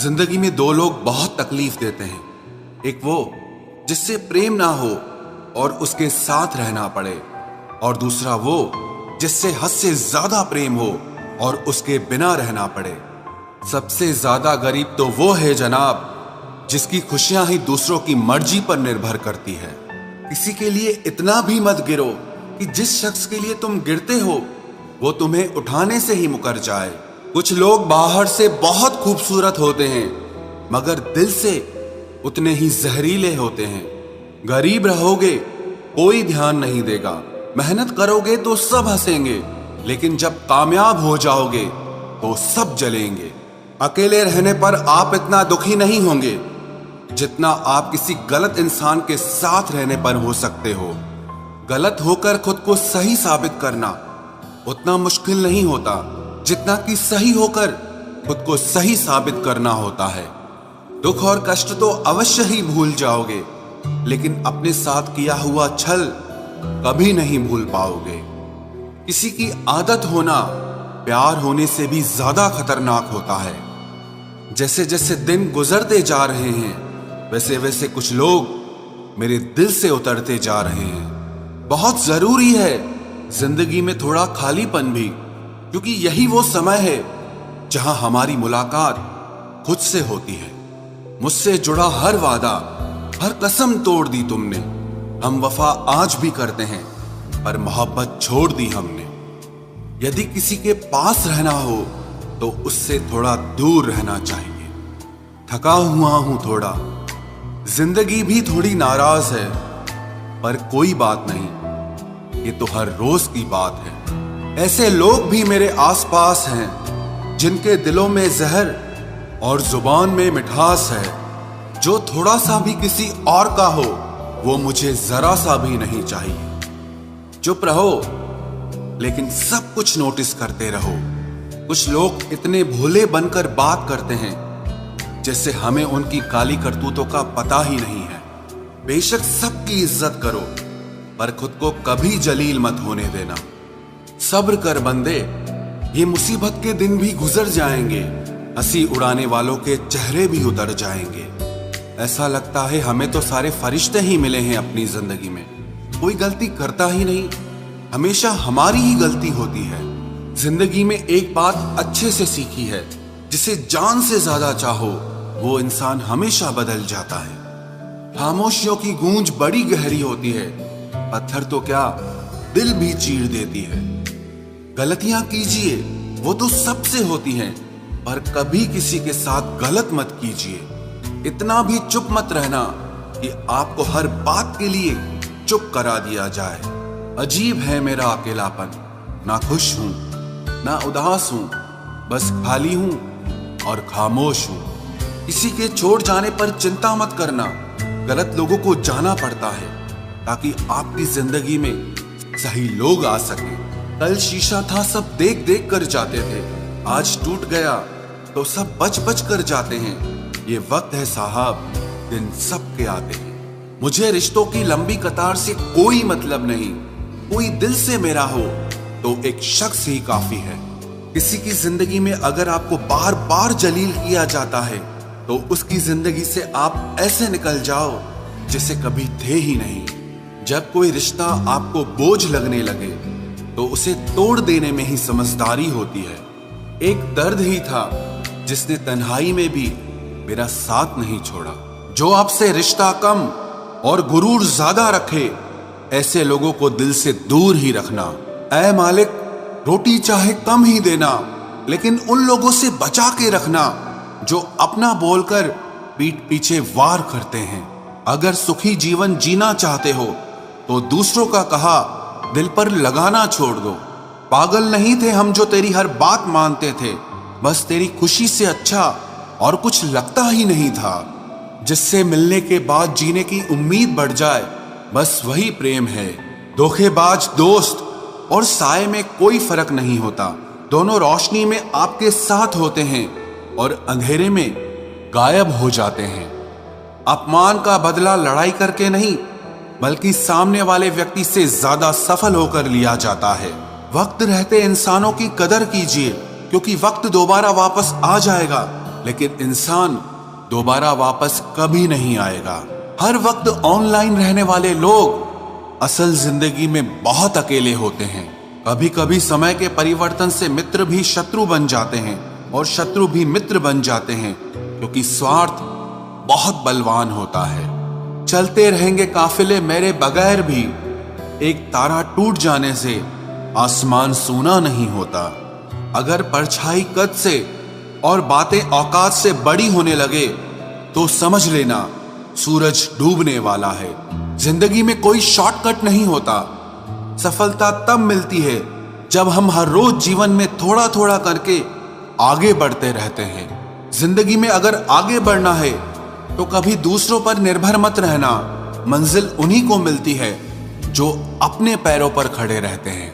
जिंदगी में दो लोग बहुत तकलीफ देते हैं। एक वो जिससे प्रेम ना हो और उसके साथ रहना पड़े, और दूसरा वो जिससे हद से ज्यादा प्रेम हो और उसके बिना रहना पड़े। सबसे ज्यादा गरीब तो वो है जनाब जिसकी खुशियां ही दूसरों की मर्जी पर निर्भर करती है। किसी के लिए इतना भी मत गिरो कि जिस शख्स के लिए तुम गिरते हो वो तुम्हें उठाने से ही मुकर जाए। कुछ लोग बाहर से बहुत खूबसूरत होते हैं मगर दिल से उतने ही जहरीले होते हैं। गरीब रहोगे कोई ध्यान नहीं देगा, मेहनत करोगे तो सब हंसेंगे, लेकिन जब कामयाब हो जाओगे तो सब जलेंगे। अकेले रहने पर आप इतना दुखी नहीं होंगे जितना आप किसी गलत इंसान के साथ रहने पर हो सकते हो। गलत होकर खुद को सही साबित करना उतना मुश्किल नहीं होता जितना कि सही होकर खुद को सही साबित करना होता है। दुख और कष्ट तो अवश्य ही भूल जाओगे, लेकिन अपने साथ किया हुआ छल कभी नहीं भूल पाओगे। किसी की आदत होना प्यार होने से भी ज्यादा खतरनाक होता है। जैसे जैसे दिन गुजरते जा रहे हैं वैसे वैसे कुछ लोग मेरे दिल से उतरते जा रहे हैं। बहुत जरूरी है जिंदगी में थोड़ा खालीपन भी, क्योंकि यही वो समय है जहां हमारी मुलाकात खुद से होती है। मुझसे जुड़ा हर वादा, हर कसम तोड़ दी तुमने। हम वफा आज भी करते हैं पर मोहब्बत छोड़ दी हमने। यदि किसी के पास रहना हो तो उससे थोड़ा दूर रहना चाहिए। थका हुआ हूं थोड़ा, जिंदगी भी थोड़ी नाराज है, पर कोई बात नहीं, ये तो हर रोज की बात है। ऐसे लोग भी मेरे आसपास हैं जिनके दिलों में जहर और जुबान में मिठास है। जो थोड़ा सा भी किसी और का हो वो मुझे जरा सा भी नहीं चाहिए। चुप रहो लेकिन सब कुछ नोटिस करते रहो। कुछ लोग इतने भोले बनकर बात करते हैं जैसे हमें उनकी काली करतूतों का पता ही नहीं है। बेशक सबकी इज्जत करो पर खुद को कभी जलील मत होने देना। सब्र कर बंदे, ये मुसीबत के दिन भी गुजर जाएंगे। हंसी उड़ाने वालों के चेहरे भी उतर जाएंगे। ऐसा लगता है हमें तो सारे फरिश्ते ही मिले हैं अपनी जिंदगी में। कोई गलती करता ही नहीं, हमेशा हमारी ही गलती होती है। जिंदगी में एक बात अच्छे से सीखी है, जिसे जान से ज्यादा चाहो वो इंसान हमेशा बदल जाता है। खामोशियों की गूंज बड़ी गहरी होती है, पत्थर तो क्या दिल भी चीर देती है। गलतियां कीजिए वो तो सबसे होती हैं, पर कभी किसी के साथ गलत मत कीजिए। इतना भी चुप मत रहना कि आपको हर बात के लिए चुप करा दिया जाए। अजीब है मेरा अकेलापन, ना खुश हूं ना उदास हूं, बस खाली हूं और खामोश हूं। किसी के छोड़ जाने पर चिंता मत करना, गलत लोगों को जाना पड़ता है ताकि आपकी जिंदगी में सही लोग आ सके। कल शीशा था सब देख देख कर जाते थे, आज टूट गया तो सब बच बच कर जाते हैं। ये वक्त है साहब, दिन सबके आते हैं। मुझे रिश्तों की लंबी कतार से कोई मतलब नहीं। कोई दिल से मेरा हो तो एक शख्स ही काफी है। किसी की जिंदगी में अगर आपको बार बार जलील किया जाता है तो उसकी जिंदगी से आप ऐसे निकल जाओ जैसे कभी थे ही नहीं। जब कोई रिश्ता आपको बोझ लगने लगे तो उसे तोड़ देने में ही समझदारी होती है। एक दर्द ही था जिसने तन्हाई में भी मेरा साथ नहीं छोड़ा। जो आपसे रिश्ता कम और गुरूर ज्यादा रखे, ऐसे लोगों को दिल से दूर ही रखना। ऐ मालिक, रोटी चाहे कम ही देना, लेकिन उन लोगों से बचा के रखना जो अपना बोलकर पीठ पीछे वार करते हैं। अगर सुखी जीवन जीना चाहते हो तो दूसरों का कहा दिल पर लगाना छोड़ दो। पागल नहीं थे हम जो तेरी हर बात मानते थे, बस तेरी खुशी से अच्छा और कुछ लगता ही नहीं था। जिससे मिलने के बाद जीने की उम्मीद बढ़ जाए, बस वही प्रेम है। धोखेबाज दोस्त और साए में कोई फर्क नहीं होता। दोनों रोशनी में आपके साथ होते हैं और अंधेरे में गायब हो जाते हैं। अपमान का बदला लड़ाई करके नहीं, बल्कि सामने वाले व्यक्ति से ज्यादा सफल होकर लिया जाता है। वक्त रहते इंसानों की कदर कीजिए, क्योंकि वक्त दोबारा वापस आ जाएगा लेकिन इंसान दोबारा वापस कभी नहीं आएगा। हर वक्त ऑनलाइन रहने वाले लोग असल जिंदगी में बहुत अकेले होते हैं। कभी कभी समय के परिवर्तन से मित्र भी शत्रु बन जाते हैं और शत्रु भी मित्र बन जाते हैं, क्योंकि स्वार्थ बहुत बलवान होता है। चलते रहेंगे काफिले मेरे बगैर भी, एक तारा टूट जाने से आसमान सूना नहीं होता। अगर परछाई कद से और बातें औकात से बड़ी होने लगे तो समझ लेना सूरज डूबने वाला है। जिंदगी में कोई शॉर्टकट नहीं होता। सफलता तब मिलती है जब हम हर रोज जीवन में थोड़ा थोड़ा करके आगे बढ़ते रहते हैं। जिंदगी में अगर आगे बढ़ना है तो कभी दूसरों पर निर्भर मत रहना। मंजिल उन्हीं को मिलती है जो अपने पैरों पर खड़े रहते हैं।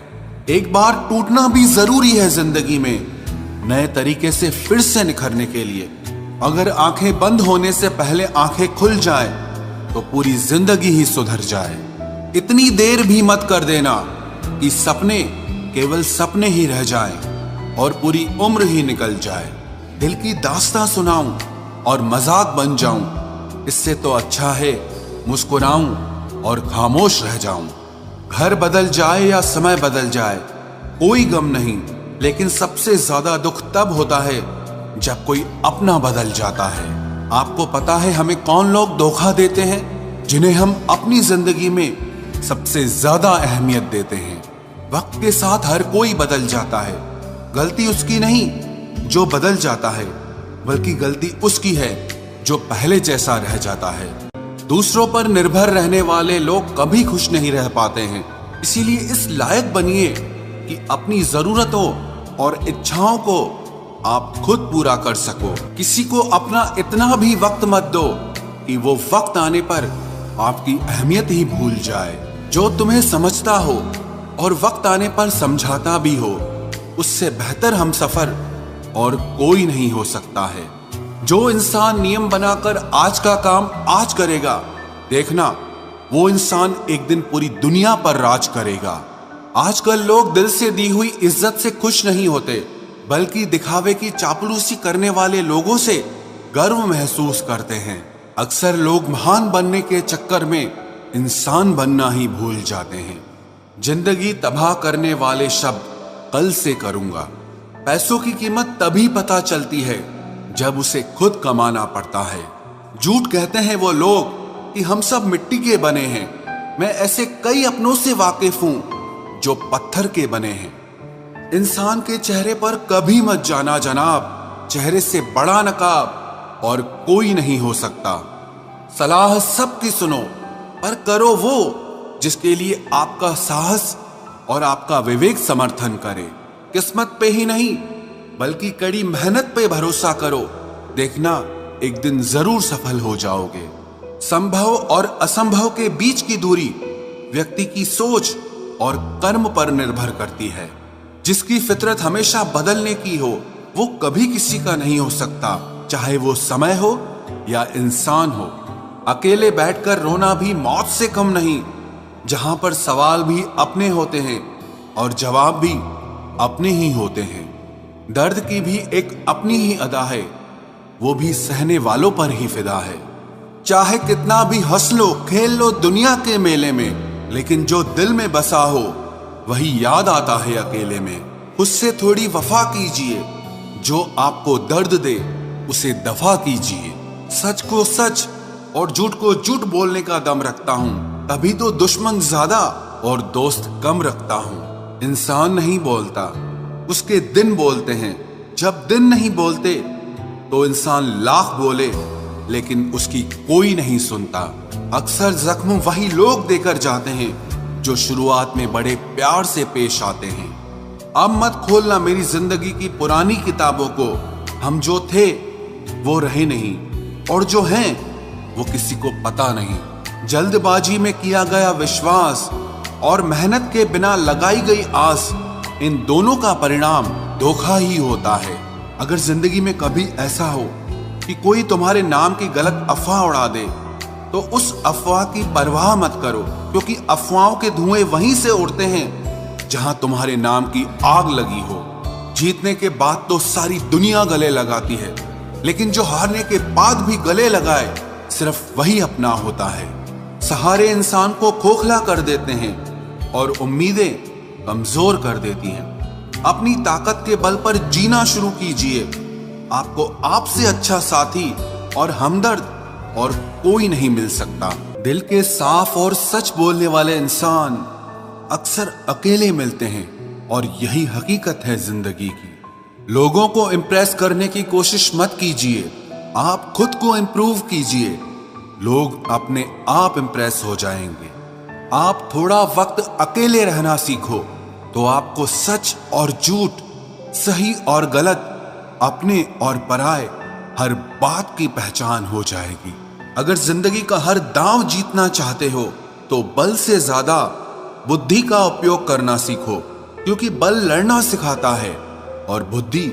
एक बार टूटना भी जरूरी है जिंदगी में, नए तरीके से फिर से निखरने के लिए। अगर आंखें बंद होने से पहले आंखें खुल जाए तो पूरी जिंदगी ही सुधर जाए। इतनी देर भी मत कर देना कि सपने केवल सपने ही रह जाएं और पूरी उम्र ही निकल जाए। दिल की दास्तां सुनाऊं और मजाक बन जाऊं, इससे तो अच्छा है मुस्कुराऊं और खामोश रह जाऊं। घर बदल जाए या समय बदल जाए कोई गम नहीं, लेकिन सबसे ज्यादा दुख तब होता है जब कोई अपना बदल जाता है। आपको पता है हमें कौन लोग धोखा देते हैं, जिन्हें हम अपनी जिंदगी में सबसे ज्यादा अहमियत देते हैं। वक्त के साथ हर कोई बदल जाता है। गलती उसकी नहीं जो बदल जाता है, बल्कि गलती उसकी है जो पहले जैसा रह जाता है। दूसरों पर निर्भर रहने वाले लोग कभी खुश नहीं रह पाते हैं। इसीलिए इस लायक बनिए कि अपनी जरूरतों और इच्छाओं को आप खुद पूरा कर सको। किसी को अपना इतना भी वक्त मत दो कि वो वक्त आने पर आपकी अहमियत ही भूल जाए। जो तुम्हें समझता हो और वक्त आने पर समझाता भी हो, उससे बेहतर हम सफर और कोई नहीं हो सकता है। जो इंसान नियम बनाकर आज का काम आज करेगा, देखना वो इंसान एक दिन पूरी दुनिया पर राज करेगा। आजकल लोग दिल से दी हुई इज्जत से खुश नहीं होते, बल्कि दिखावे की चापलूसी करने वाले लोगों से गर्व महसूस करते हैं। अक्सर लोग महान बनने के चक्कर में इंसान बनना ही भूल जाते हैं। जिंदगी तबाह करने वाले शब्द कल से करूंगा। पैसों की कीमत तभी पता चलती है जब उसे खुद कमाना पड़ता है। झूठ कहते हैं वो लोग कि हम सब मिट्टी के बने हैं। मैं ऐसे कई अपनों से वाकिफ हूं जो पत्थर के बने हैं। इंसान के चेहरे पर कभी मत जाना जनाब, चेहरे से बड़ा नकाब और कोई नहीं हो सकता। सलाह सबकी सुनो, पर करो वो जिसके लिए आपका साहस और आपका विवेक समर्थन करे। किस्मत पे ही नहीं बल्कि कड़ी मेहनत पे भरोसा करो, देखना एक दिन जरूर सफल हो जाओगे। संभव और असंभव के बीच की दूरी व्यक्ति की सोच और कर्म पर निर्भर करती है। जिसकी फितरत हमेशा बदलने की हो वो कभी किसी का नहीं हो सकता, चाहे वो समय हो या इंसान हो। अकेले बैठकर रोना भी मौत से कम नहीं, जहां पर सवाल भी अपने होते हैं और जवाब भी अपने ही होते हैं। दर्द की भी एक अपनी ही अदा है, वो भी सहने वालों पर ही फिदा है। चाहे कितना भी हंस लो खेल लो दुनिया के मेले में, लेकिन जो दिल में बसा हो वही याद आता है अकेले में। उससे थोड़ी वफा कीजिए, जो आपको दर्द दे उसे दफा कीजिए। सच को सच और झूठ को झूठ बोलने का दम रखता हूँ, तभी तो दुश्मन ज्यादा और दोस्त कम रखता हूँ। इंसान नहीं बोलता, उसके दिन बोलते हैं। जब दिन नहीं बोलते तो इंसान लाख बोले लेकिन उसकी कोई नहीं सुनता। अक्सर जख्म वही लोग देकर जाते हैं जो शुरुआत में बड़े प्यार से पेश आते हैं। अब मत खोलना मेरी जिंदगी की पुरानी किताबों को। हम जो थे वो रहे नहीं, और जो हैं वो किसी को पता नहीं। जल्दबाजी में किया गया विश्वास और मेहनत के बिना लगाई गई आस, इन दोनों का परिणाम धोखा ही होता है। अगर जिंदगी में कभी ऐसा हो कि कोई तुम्हारे नाम की गलत अफवाह उड़ा दे, तो उस अफवाह की परवाह मत करो, क्योंकि अफवाहों के धुएं वहीं से उड़ते हैं जहां तुम्हारे नाम की आग लगी हो। जीतने के बाद तो सारी दुनिया गले लगाती है, लेकिन जो हारने के बाद भी गले लगाए सिर्फ वही अपना होता है। सहारे इंसान को खोखला कर देते हैं और उम्मीदें कमजोर कर देती हैं। अपनी ताकत के बल पर जीना शुरू कीजिए। आपको आपसे अच्छा साथी और हमदर्द और कोई नहीं मिल सकता। दिल के साफ और सच बोलने वाले इंसान अक्सर अकेले मिलते हैं और यही हकीकत है जिंदगी की। लोगों को इम्प्रेस करने की कोशिश मत कीजिए, आप खुद को इम्प्रूव कीजिए। लोग अपने आप इम्प्रेस हो जाएंगे। आप थोड़ा वक्त अकेले रहना सीखो तो आपको सच और झूठ, सही और गलत, अपने और पराये हर बात की पहचान हो जाएगी। अगर जिंदगी का हर दांव जीतना चाहते हो तो बल से ज्यादा बुद्धि का उपयोग करना सीखो, क्योंकि बल लड़ना सिखाता है और बुद्धि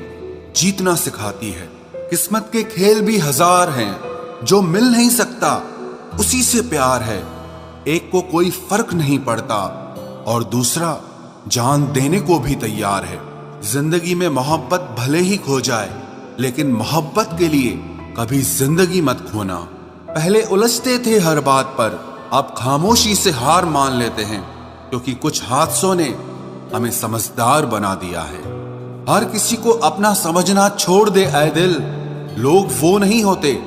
जीतना सिखाती है। किस्मत के खेल भी हजार हैं, जो मिल नहीं सकता उसी से प्यार है। एक को कोई फर्क नहीं पड़ता और दूसरा जान देने को भी तैयार है। जिंदगी में मोहब्बत भले ही खो जाए, लेकिन मोहब्बत के लिए कभी जिंदगी मत खोना। पहले उलझते थे हर बात पर, अब खामोशी से हार मान लेते हैं, क्योंकि कुछ हादसों ने हमें समझदार बना दिया है। हर किसी को अपना समझना छोड़ दे ऐ दिल। लोग वो नहीं होते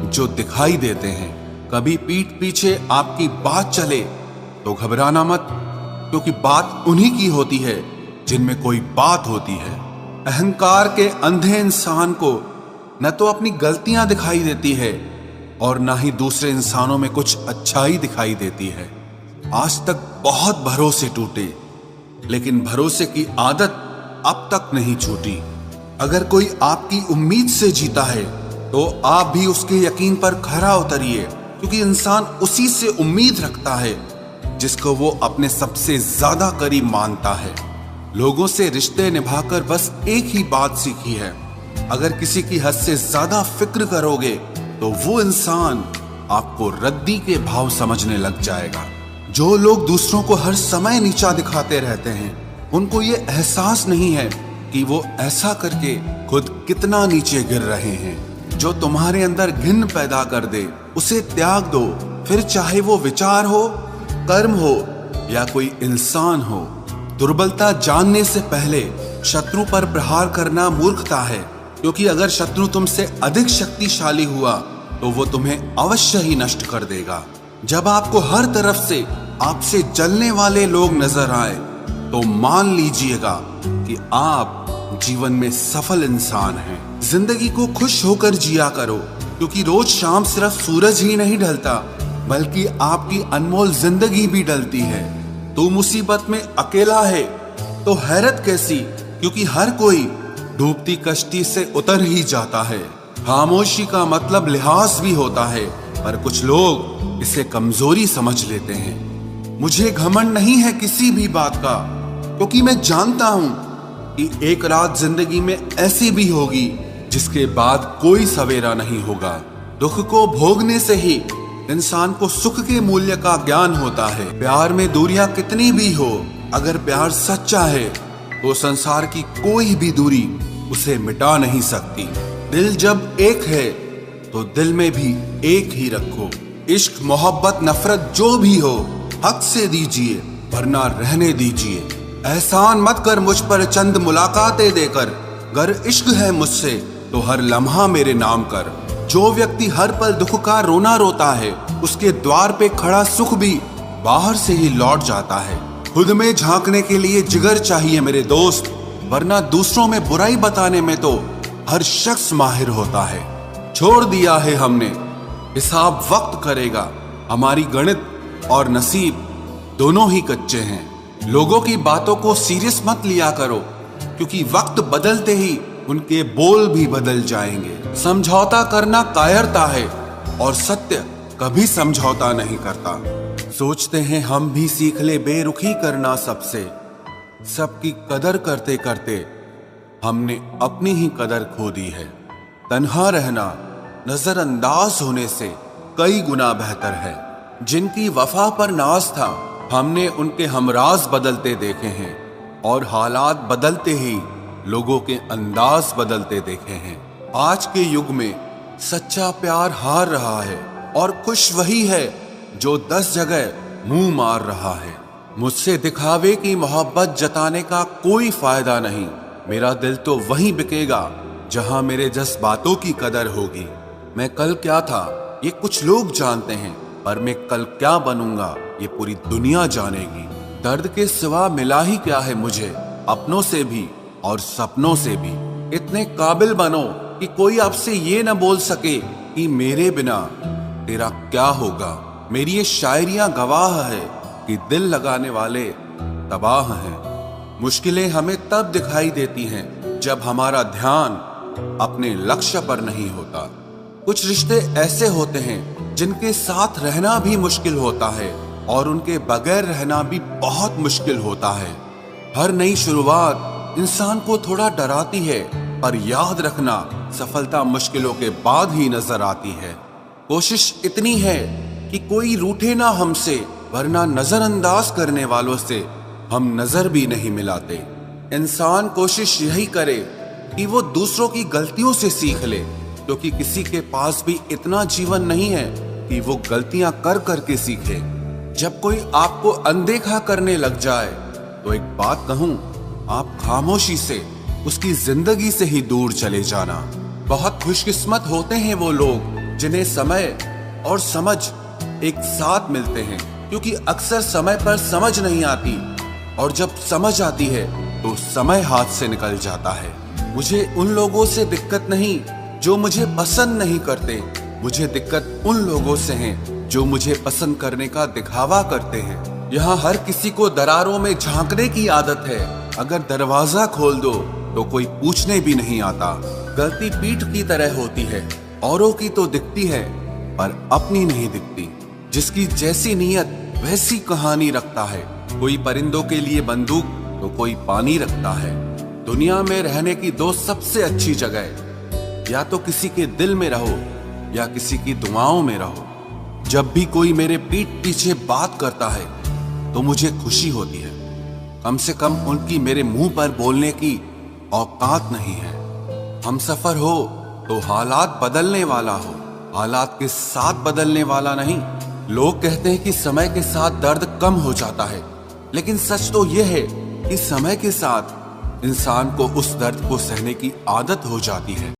जो दिखाई देते हैं। कभी पीठ पीछे आपकी बात चले तो घबराना मत, क्योंकि बात उन्हीं की होती है जिनमें कोई बात होती है। अहंकार के अंधे इंसान को न तो अपनी गलतियां दिखाई देती है और ना ही दूसरे इंसानों में कुछ अच्छाई दिखाई देती है। आज तक बहुत भरोसे टूटे, लेकिन भरोसे की आदत अब तक नहीं छूटी। अगर कोई आपकी उम्मीद से जीता है तो आप भी उसके यकीन पर खरा उतरिए, क्योंकि इंसान उसी से उम्मीद रखता है जिसको वो अपने सबसे ज्यादा करीब मानता है। लोगों से रिश्ते निभाकर बस एक ही बात सीखी है, अगर किसी की हद से ज्यादा फिक्र करोगे तो वो इंसान आपको रद्दी के भाव समझने लग जाएगा। जो लोग दूसरों को हर समय नीचा दिखाते रहते हैं, उनको ये एहसास नहीं है कि वो ऐसा करके खुद कितना नीचे गिर रहे हैं। जो तुम्हारे अंदर घिन पैदा कर दे उसे त्याग दो, फिर चाहे वो विचार हो, कर्म हो या कोई इंसान हो। दुर्बलता जानने से पहले शत्रु पर प्रहार करना मूर्खता है, क्योंकि अगर शत्रु तुमसे अधिक शक्तिशाली हुआ तो वो तुम्हें अवश्य ही नष्ट कर देगा। जब आपको हर तरफ से आपसे जलने वाले लोग नजर आए तो मान लीजिएगा कि आप जीवन में सफल इंसान हैं। जिंदगी को खुश होकर जिया करो, क्योंकि रोज शाम सिर्फ सूरज ही नहीं ढलता, बल्कि आपकी अनमोल जिंदगी भी ढलती है। तू मुसीबत में अकेला है तो हैरत कैसी, क्योंकि हर कोई डूबती कश्ती से उतर ही जाता है। खामोशी का मतलब लिहाज भी होता है, पर कुछ लोग इसे कमजोरी समझ लेते हैं। मुझे घमंड नहीं है किसी भी बात का, क्योंकि मैं जानता हूं कि एक रात जिंदगी में ऐसी भी होगी जिसके बाद कोई सवेरा नहीं होगा। दुख को भोगने से ही इंसान को सुख के मूल्य का ज्ञान होता है। प्यार में दूरियां कितनी भी हो, अगर प्यार सच्चा है तो संसार की कोई भी दूरी उसे मिटा नहीं सकती। दिल जब एक है तो दिल में भी एक ही रखो। इश्क, मोहब्बत, नफरत जो भी हो हक से दीजिए, वरना रहने दीजिए। एहसान मत कर मुझ पर चंद मुलाकातें देकर, गर इश्क है मुझसे तो हर लम्हा मेरे नाम कर। जो व्यक्ति हर पल दुख का रोना रोता है, उसके द्वार पे खड़ा सुख भी बाहर से ही लौट जाता है। खुद में झांकने के लिए जिगर चाहिए मेरे दोस्त, वरना दूसरों में बुराई बताने में तो हर शख्स माहिर होता है। छोड़ दिया है हमने, हिसाब वक्त करेगा। हमारी गणित और नसीब दोनों ही कच्चे हैं। लोगों की बातों को सीरियस मत लिया करो, क्योंकि वक्त बदलते ही उनके बोल भी बदल जाएंगे। समझौता करना कायरता है और सत्य कभी समझौता नहीं करता। सोचते हैं हम भी सीख ले बेरुखी करना सबसे, सबकी कदर करते करते हमने अपनी ही कदर खो दी है। तन्हा रहना नजरअंदाज होने से कई गुना बेहतर है। जिनकी वफा पर नाज था, हमने उनके हमराज बदलते देखे हैं और हालात बदलते ही लोगों के अंदाज बदलते देखे हैं। आज के युग में सच्चा प्यार हार रहा है और खुश वही है जो 10 जगह मुंह मार रहा है। मुझसे दिखावे की मोहब्बत जताने का कोई फायदा नहीं। मेरा दिल तो वहीं बिकेगा जहां मेरे जज्बातों की कदर होगी। मैं कल क्या था ये कुछ लोग जानते हैं, पर मैं कल क्या बनूंगा ये पूरी दुनिया जानेगी। दर्द के सिवा मिला ही क्या है मुझे, अपनों से भी और सपनों से भी। इतने काबिल बनो कि कोई आपसे ये न बोल सके कि मेरे बिना तेरा क्या होगा। मेरी ये शायरियां गवाह है कि दिल लगाने वाले तबाह हैं। मुश्किलें हमें तब दिखाई देती हैं जब हमारा ध्यान अपने लक्ष्य पर नहीं होता। कुछ रिश्ते ऐसे होते हैं जिनके साथ रहना भी मुश्किल होता है और उनके बगैर रहना भी बहुत मुश्किल होता है। हर नई शुरुआत इंसान को थोड़ा डराती है, पर याद रखना सफलता मुश्किलों के बाद ही नजर आती है। कोशिश इतनी है कि कोई रूठे ना हमसे, वरना नजरअंदाज करने वालों से हम नजर भी नहीं मिलाते। इंसान कोशिश यही करे कि वो दूसरों की गलतियों से सीख ले, क्योंकि किसी के पास भी इतना जीवन नहीं है कि वो गलतियां कर करके सीखे। जब कोई आपको अनदेखा करने लग जाए तो एक बात कहूं, आप खामोशी से उसकी जिंदगी से ही दूर चले जाना। बहुत खुशकिस्मत होते हैं वो लोग जिन्हें समय और समझ एक साथ मिलते हैं, क्योंकि अक्सर समय पर समझ नहीं आती और जब समझ आती है तो समय हाथ से निकल जाता है। मुझे उन लोगों से दिक्कत नहीं जो मुझे पसंद नहीं करते, मुझे दिक्कत उन लोगों से है जो मुझे पसंद करने का दिखावा करते हैं। यहाँ हर किसी को दरारों में झांकने की आदत है। अगर दरवाजा खोल दो तो कोई पूछने भी नहीं आता। गलती पीठ की तरह होती है, औरों की तो दिखती है पर अपनी नहीं दिखती। जिसकी जैसी नीयत वैसी कहानी रखता है। कोई परिंदों के लिए बंदूक तो कोई पानी रखता है। दुनिया में रहने की 2 सबसे अच्छी जगह, या तो किसी के दिल में रहो या किसी की दुआओं में रहो। जब भी कोई मेरे पीठ पीछे बात करता है तो मुझे खुशी होती है। कम से कम उनकी मेरे मुंह पर बोलने की औकात नहीं है। हम सफर हो तो हालात बदलने वाला हो, हालात के साथ बदलने वाला नहीं। लोग कहते हैं कि समय के साथ दर्द कम हो जाता है, लेकिन सच तो यह है कि समय के साथ इंसान को उस दर्द को सहने की आदत हो जाती है।